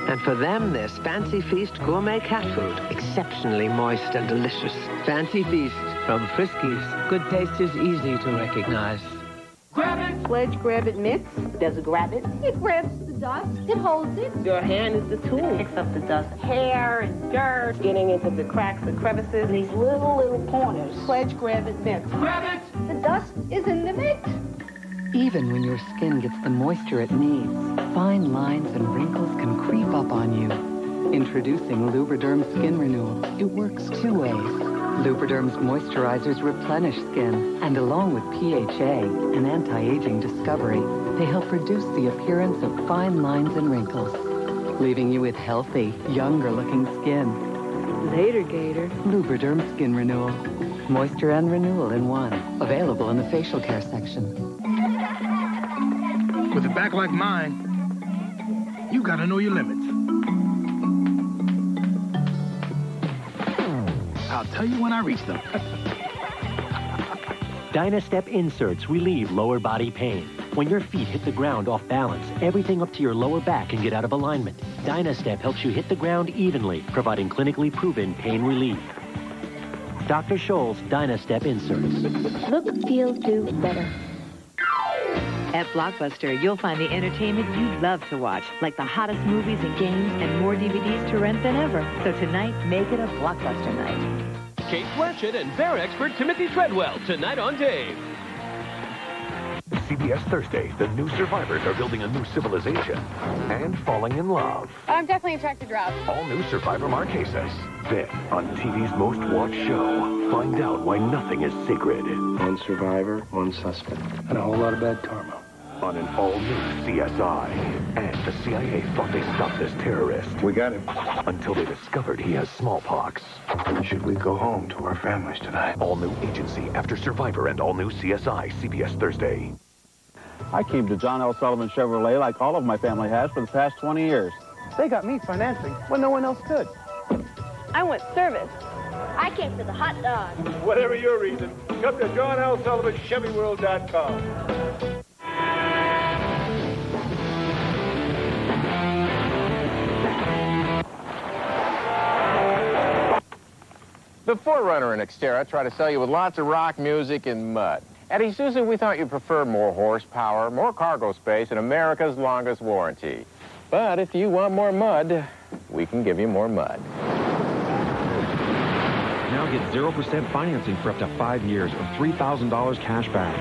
And for them, there's Fancy Feast gourmet cat food. Exceptionally moist and delicious. Fancy Feast from Friskies. Good taste is easy to recognize. Grab it! Sledge grab it mix. Does it grab it? It grabs the dust. It holds it. Your hand is the tool. It picks up the dust. Hair and dirt. Getting into the cracks and crevices. These little corners. Sledge grab it mix. Grab it! The dust is in the mix. Even when your skin gets the moisture it needs, fine lines and wrinkles can creep up on you. Introducing Lubriderm Skin Renewal. It works 2 ways. Lubriderm's moisturizers replenish skin, and along with PHA, an anti-aging discovery, they help reduce the appearance of fine lines and wrinkles, leaving you with healthy, younger-looking skin. Later, Gator. Lubriderm Skin Renewal. Moisture and renewal in one. Available in the facial care section. With a back like mine, you gotta know your limits. I'll tell you when I reach them. Dynastep inserts relieve lower body pain. When your feet hit the ground off balance, everything up to your lower back can get out of alignment. Dynastep helps you hit the ground evenly, providing clinically proven pain relief. Dr. Scholl's Dynastep inserts. Look, feel, do better. At Blockbuster, you'll find the entertainment you'd love to watch, like the hottest movies and games and more DVDs to rent than ever. So tonight, make it a Blockbuster night. Kate Blanchett and bear expert Timothy Treadwell, tonight on Dave. CBS Thursday, the new survivors are building a new civilization and falling in love. I'm definitely attracted to Rob. All new Survivor Marquesas. Then, on TV's most watched show, find out why nothing is sacred. One survivor, one suspect. And a whole lot of bad karma. On an all-new CSI. And the CIA thought they stopped this terrorist. We got him. Until they discovered he has smallpox. Should we go home to our families tonight? All-new agency after Survivor and all-new CSI, CBS Thursday. I came to John L. Sullivan Chevrolet like all of my family has for the past 20 years. They got me financing when no one else could. I want service. I came for the hot dog. Whatever your reason, come to JohnLSullivanChevyWorld.com. The Forerunner and Xterra try to sell you with lots of rock music and mud. At Isuzu, we thought you'd prefer more horsepower, more cargo space, and America's longest warranty. But if you want more mud, we can give you more mud. Now get 0% financing for up to 5 years or $3,000 cash back.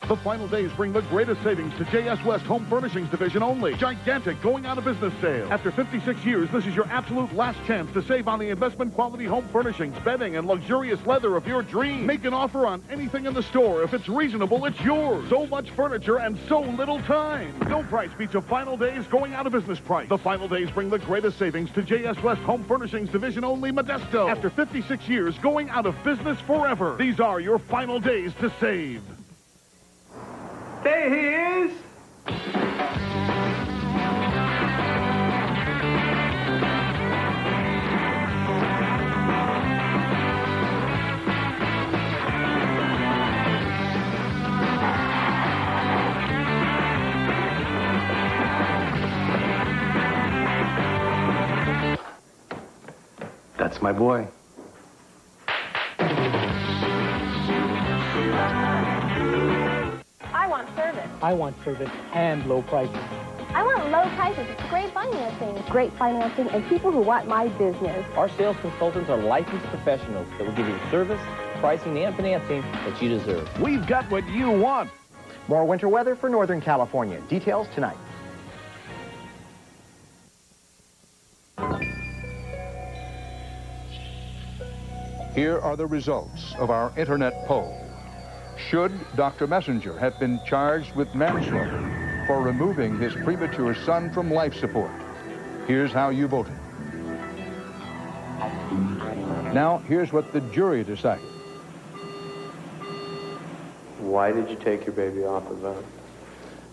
The final days bring the greatest savings to J.S. West Home Furnishings Division only. Gigantic going out of business sale. After 56 years, this is your absolute last chance to save on the investment quality home furnishings, bedding, and luxurious leather of your dreams. Make an offer on anything in the store. If it's reasonable, it's yours. So much furniture and so little time. No price beats a final days going out of business price. The final days bring the greatest savings to J.S. West Home Furnishings Division only, Modesto. After 56 years going out of business forever. These are your final days to save. There he is. That's my boy. I want service. I want service and low prices. I want low prices. It's great financing. Great financing and people who want my business. Our sales consultants are licensed professionals that will give you the service, pricing, and financing that you deserve. We've got what you want. More winter weather for Northern California. Details tonight. Here are the results of our internet poll. Should Dr. Messenger have been charged with manslaughter for removing his premature son from life support? Here's how you voted. Now, here's what the jury decided. Why did you take your baby off of that?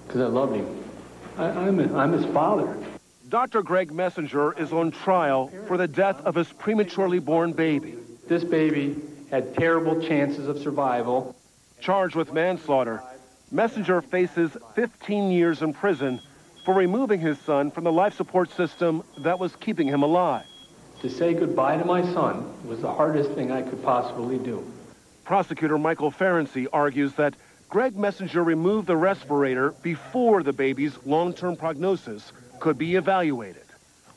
Because I loved him. I'm his father. Dr. Greg Messenger is on trial for the death of his prematurely born baby. This baby had terrible chances of survival. Charged with manslaughter, Messenger faces 15 years in prison for removing his son from the life support system that was keeping him alive. To say goodbye to my son was the hardest thing I could possibly do. Prosecutor Michael Ferenczi argues that Greg Messenger removed the respirator before the baby's long-term prognosis could be evaluated.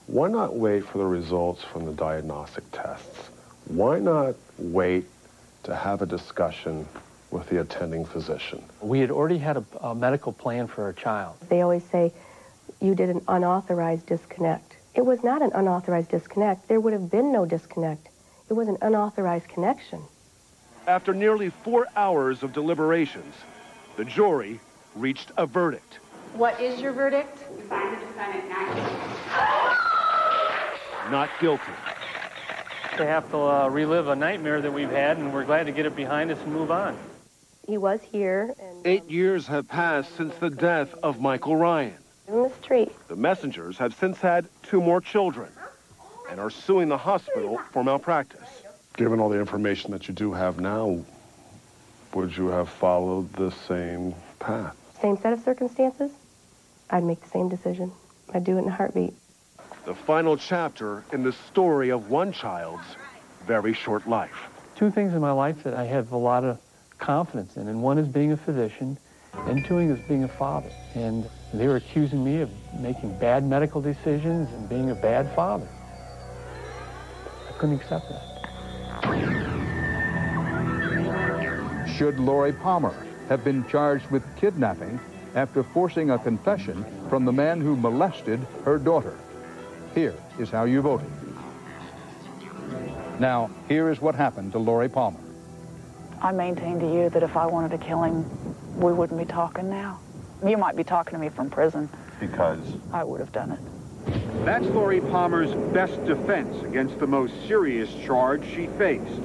Why not wait for the results from the diagnostic tests? Why not wait to have a discussion with the attending physician? We had already had a medical plan for our child. They always say, you did an unauthorized disconnect. It was not an unauthorized disconnect. There would have been no disconnect. It was an unauthorized connection. After nearly 4 hours of deliberations, the jury reached a verdict. What is your verdict? We find the defendant not guilty. Not guilty. To have to relive a nightmare that we've had, and we're glad to get it behind us and move on. He was here. And 8 years have passed since the death of Michael Ryan. In the street. The Messengers have since had 2 more children and are suing the hospital for malpractice. Given all the information that you do have now, would you have followed the same path? Same set of circumstances, I'd make the same decision. I'd do it in a heartbeat. The final chapter in the story of one child's very short life. 2 things in my life that I have a lot of confidence in, and one is being a physician, and 2 is being a father. And they were accusing me of making bad medical decisions and being a bad father. I couldn't accept that. Should Lori Palmer have been charged with kidnapping after forcing a confession from the man who molested her daughter? Here is how you voted. Now, here is what happened to Lori Palmer. I maintain to you that if I wanted to kill him, we wouldn't be talking now. You might be talking to me from prison. Because? I would have done it. That's Lori Palmer's best defense against the most serious charge she faced.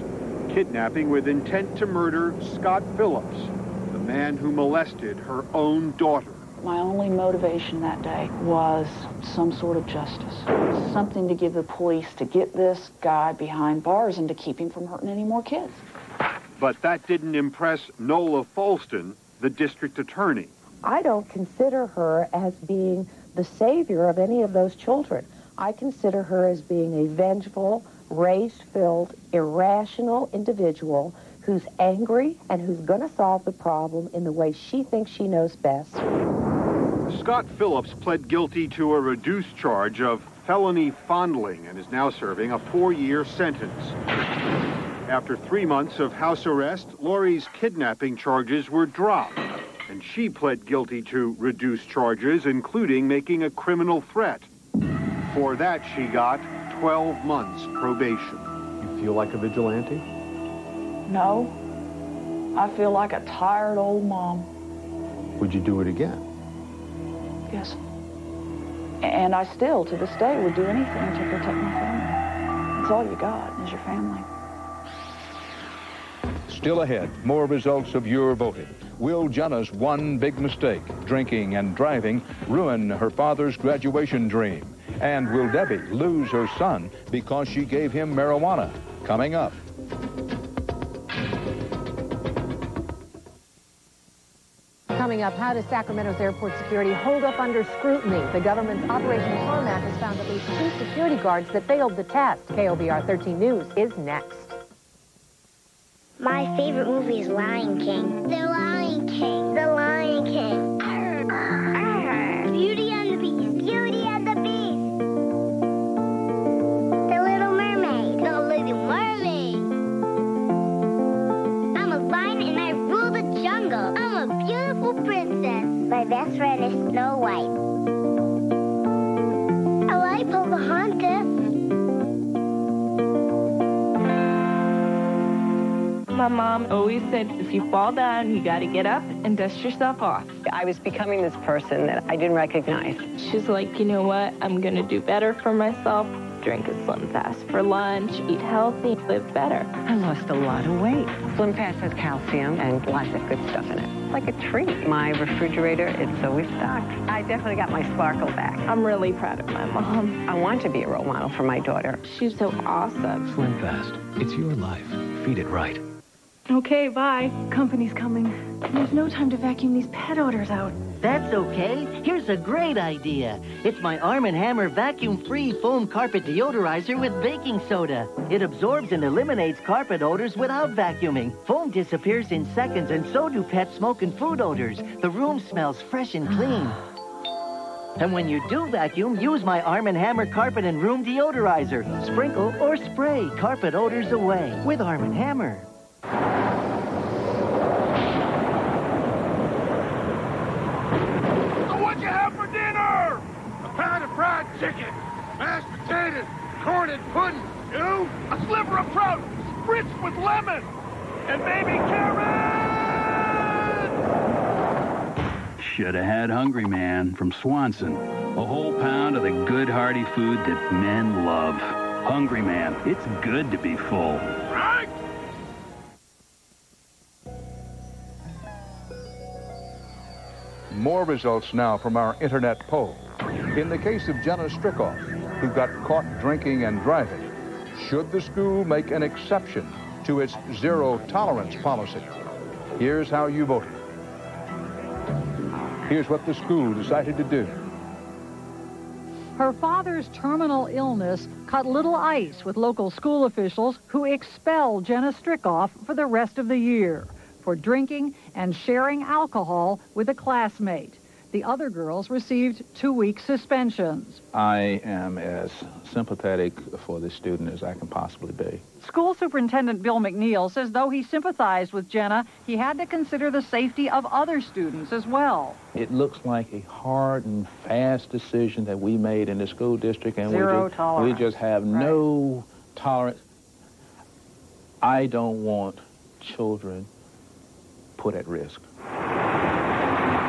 Kidnapping with intent to murder Scott Phillips, the man who molested her own daughter. My only motivation that day was some sort of justice. Something to give the police to get this guy behind bars and to keep him from hurting any more kids. But that didn't impress Nola Folston, the district attorney. I don't consider her as being the savior of any of those children. I consider her as being a vengeful, rage-filled, irrational individual who's angry and who's going to solve the problem in the way she thinks she knows best. Scott Phillips pled guilty to a reduced charge of felony fondling and is now serving a 4-year sentence. After 3 months of house arrest, Lori's kidnapping charges were dropped, And she pled guilty to reduced charges, including making a criminal threat. For that, she got 12 months probation. You feel like a vigilante? No. I feel like a tired old mom. Would you do it again? Yes. And I still, to this day, would do anything to protect my family. It's all you got, is your family. Still ahead, more results of your voting. Will Jenna's one big mistake, drinking and driving, ruin her father's graduation dream? And will Debbie lose her son because she gave him marijuana? Coming up. Coming up, how does Sacramento's airport security hold up under scrutiny? The government's Operation Tarmac has found at least 2 security guards that failed the test. KOBR 13 News is next. My favorite movie is Lion King. The Lion King. The Lion King. Beauty and the Beast. Beauty and the Beast. The Little Mermaid. The Little Mermaid. I'm a lion and I rule the jungle. I'm a beautiful princess. My best friend is Snow White. I like Pocahontas. My mom always said, if you fall down, you got to get up and dust yourself off. I was becoming this person that I didn't recognize. She's like, you know what? I'm going to do better for myself. Drink a Slim Fast for lunch, eat healthy, live better. I lost a lot of weight. Slim Fast has calcium and lots of good stuff in it. Like a treat. My refrigerator, it's always stocked. I definitely got my sparkle back. I'm really proud of my mom. I want to be a role model for my daughter. She's so awesome. Slim Fast. It's your life. Feed it right. Okay, bye. Company's coming. There's no time to vacuum these pet odors out. That's okay. Here's a great idea. It's my Arm & Hammer vacuum-free foam carpet deodorizer with baking soda. It absorbs and eliminates carpet odors without vacuuming. Foam disappears in seconds, and so do pet smoke and food odors. The room smells fresh and clean. And when you do vacuum, use my Arm & Hammer carpet and room deodorizer. Sprinkle or spray carpet odors away with Arm & Hammer. What'd you have for dinner? A pound of fried chicken, mashed potatoes, corn and pudding. You? A sliver of trout, spritzed with lemon, and maybe carrots! Should have had Hungry Man from Swanson. A whole pound of the good, hearty food that men love. Hungry Man, it's good to be full. Right? More results now from our internet poll. In the case of Jenna Strickoff, who got caught drinking and driving, should the school make an exception to its zero-tolerance policy? Here's how you voted. Here's what the school decided to do. Her father's terminal illness cut little ice with local school officials who expelled Jenna Strickoff for the rest of the year for drinking and sharing alcohol with a classmate. The other girls received 2-week suspensions. I am as sympathetic for this student as I can possibly be. School Superintendent Bill McNeil says though he sympathized with Jenna, he had to consider the safety of other students as well. It looks like a hard and fast decision that we made in the school district, and we just have no tolerance. I don't want children put at risk.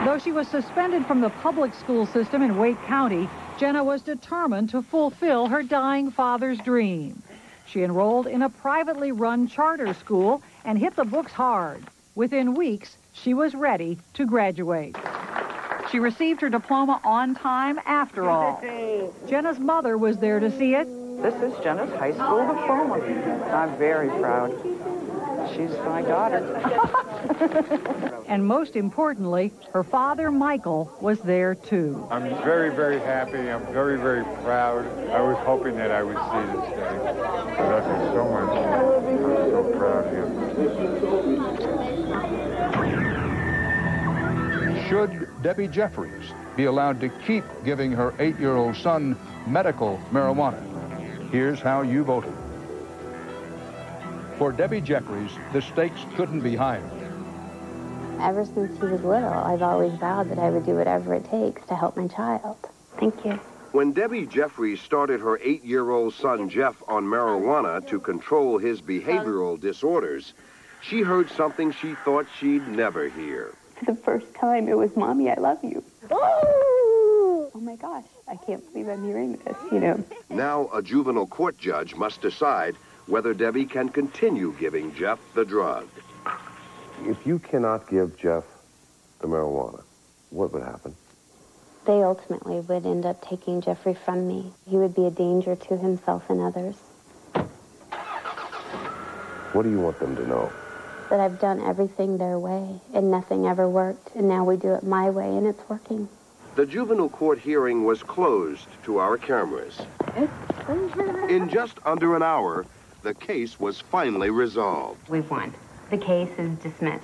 Though she was suspended from the public school system in Wake County, Jenna was determined to fulfill her dying father's dream. She enrolled in a privately run charter school and hit the books hard. Within weeks, she was ready to graduate. She received her diploma on time after all. Jenna's mother was there to see it. This is Jenna's high school diploma. I'm very proud. She's my daughter. And most importantly, her father, Michael, was there too. I'm very, very happy. I'm very, very proud. I was hoping that I would see this day. I love him so much. I'm so proud of him. Should Debbie Jeffries be allowed to keep giving her 8-year-old son medical marijuana? Here's how you voted. For Debbie Jeffries, the stakes couldn't be higher. Ever since he was little, I've always vowed that I would do whatever it takes to help my child. Thank you. When Debbie Jeffries started her 8-year-old son Jeff on marijuana to control his behavioral disorders, she heard something she thought she'd never hear. For the first time, it was, Mommy, I love you. Oh my gosh, I can't believe I'm hearing this, you know. Now a juvenile court judge must decide whether Debbie can continue giving Jeff the drug. If you cannot give Jeff the marijuana, what would happen? They ultimately would end up taking Jeffrey from me. He would be a danger to himself and others. What do you want them to know? That I've done everything their way, and nothing ever worked, and now we do it my way, and it's working. The juvenile court hearing was closed to our cameras. In just under an hour, the case was finally resolved. We've won. The case is dismissed.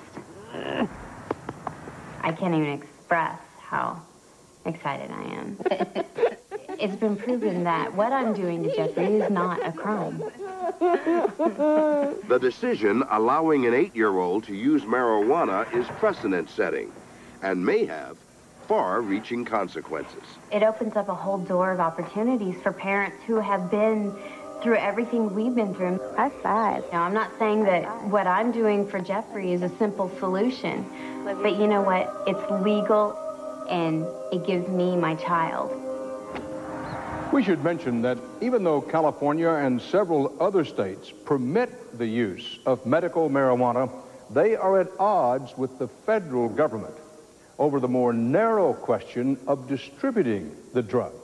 I can't even express how excited I am. It's been proven that what I'm doing to Jeffrey is not a crime. The decision allowing an 8-year-old to use marijuana is precedent-setting and may have far-reaching consequences. It opens up a whole door of opportunities for parents who have been through everything we've been through. High five. Now, I'm not saying that what I'm doing for Jeffrey is a simple solution, but you know what? It's legal, and it gives me my child. We should mention that even though California and several other states permit the use of medical marijuana, they are at odds with the federal government over the more narrow question of distributing the drug.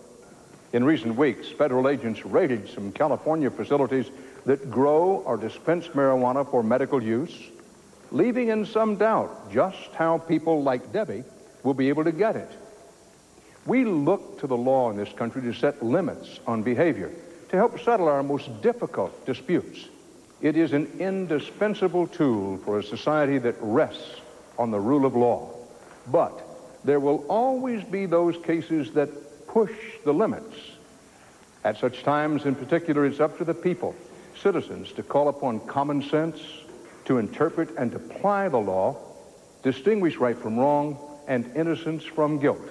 In recent weeks, federal agents raided some California facilities that grow or dispense marijuana for medical use, leaving in some doubt just how people like Debbie will be able to get it. We look to the law in this country to set limits on behavior, to help settle our most difficult disputes. It is an indispensable tool for a society that rests on the rule of law. But there will always be those cases that push the limits. At such times, in particular, it's up to the people, citizens, to call upon common sense, to interpret and apply the law, distinguish right from wrong, and innocence from guilt.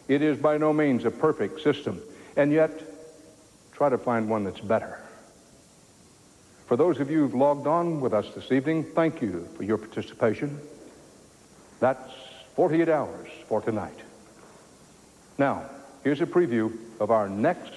It is by no means a perfect system, and yet try to find one that's better. For those of you who've logged on with us this evening, thank you for your participation. That's 48 hours for tonight. Now, here's a preview of our next